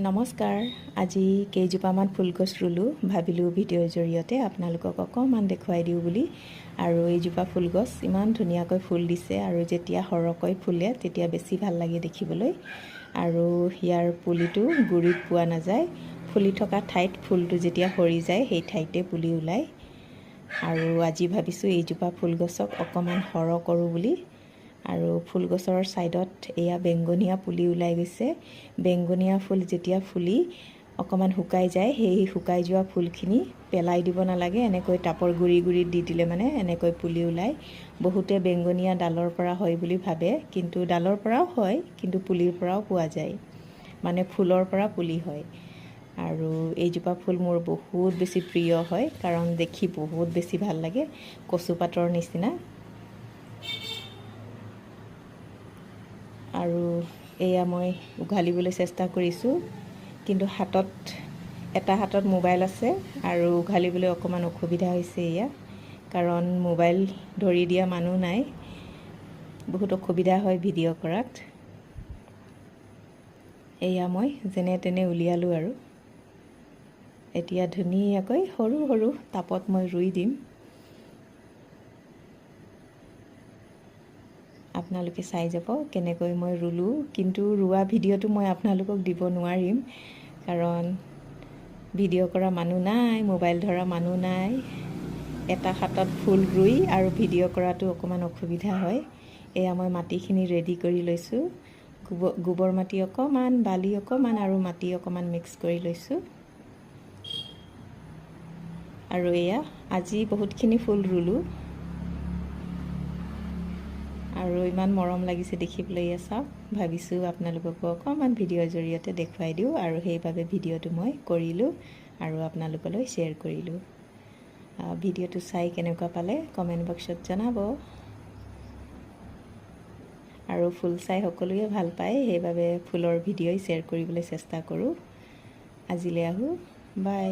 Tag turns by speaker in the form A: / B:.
A: নমস্কাৰ। আজি কেইজোপামান ফুলগছ ৰুলোঁ, ভাবিলোঁ ভিডিঅ'ৰ জৰিয়তে আপোনালোকক অকণমান দেখুৱাই দিওঁ বুলি। আৰু এইজোপা ফুলগছ ইমান ধুনীয়াকৈ ফুল দিছে আৰু যেতিয়া সৰহকৈ ফুলে তেতিয়া বেছি ভাল লাগে দেখিবলৈ। আৰু ইয়াৰ পুলিটো গুৰিত পোৱা নাযায়, ফুলি থকা ঠাইত ফুলটো যেতিয়া সৰি যায় সেই ঠাইতে পুলি ওলায়। আৰু আজি ভাবিছোঁ এইজোপা ফুলগছক অকণমান সৰহ কৰোঁ বুলি। আৰু ফুলগছৰ ছাইডত এয়া বেঙুনীয়া পুলি ওলাই গৈছে। বেঙুনীয়া ফুল যেতিয়া ফুলি অকণমান শুকাই যায়, সেই শুকাই যোৱা ফুলখিনি পেলাই দিব নালাগে, এনেকৈ টাপৰ গুৰিত দি দিলে মানে এনেকৈ পুলি ওলায়। বহুতে বেঙুনীয়া ডালৰ পৰা হয় বুলি ভাবে, কিন্তু ডালৰ পৰাও হয়, কিন্তু পুলিৰ পৰাও পোৱা যায়, মানে ফুলৰ পৰা পুলি হয়। আৰু এইজোপা ফুল মোৰ বহুত বেছি প্ৰিয় হয়, কাৰণ দেখি বহুত বেছি ভাল লাগে, কচুপাতৰ নিচিনা। আৰু এয়া মই উঘালিবলৈ চেষ্টা কৰিছোঁ, কিন্তু এটা হাতত মোবাইল আছে আৰু উঘালিবলৈ অকণমান অসুবিধা হৈছে এয়া, কাৰণ মোবাইল ধৰি দিয়া মানুহ নাই, বহুত অসুবিধা হয় ভিডিঅ' কৰাত। এয়া মই যেনে তেনে উলিয়ালোঁ আৰু এতিয়া ধুনীয়াকৈ সৰু সৰু টাবত মই ৰুই দিম। আপোনালোকে চাই যাব কেনেকৈ মই ৰুলোঁ, কিন্তু ৰোৱা ভিডিঅ'টো মই আপোনালোকক দিব নোৱাৰিম, কাৰণ ভিডিঅ' কৰা মানুহ নাই, মোবাইল ধৰা মানুহ নাই। এটা হাতত ফুল ৰুই আৰু ভিডিঅ' কৰাটো অকণমান অসুবিধা হয়। এয়া মই মাটিখিনি ৰেডি কৰি লৈছোঁ, গোবৰ মাটি অকণমান, বালি অকণমান আৰু মাটি অকণমান মিক্স কৰি লৈছোঁ। আৰু এয়া আজি বহুতখিনি ফুল ৰুলোঁ আৰু ইমান মৰম লাগিছে দেখিবলৈ। এয়া চাওক, ভাবিছোঁ আপোনালোককো অকণমান ভিডিঅ'ৰ জৰিয়তে দেখুৱাই দিওঁ, আৰু সেইবাবে ভিডিঅ'টো মই কৰিলোঁ আৰু আপোনালোকলৈ শ্বেয়াৰ কৰিলোঁ। ভিডিঅ'টো চাই কেনেকুৱা পালে কমেণ্ট বক্সত জনাব। আৰু ফুল চাই সকলোৱে ভাল পায়, সেইবাবে ফুলৰ ভিডিঅ'ই শ্বেয়াৰ কৰিবলৈ চেষ্টা কৰোঁ। আজিলৈ আহোঁ, বাই।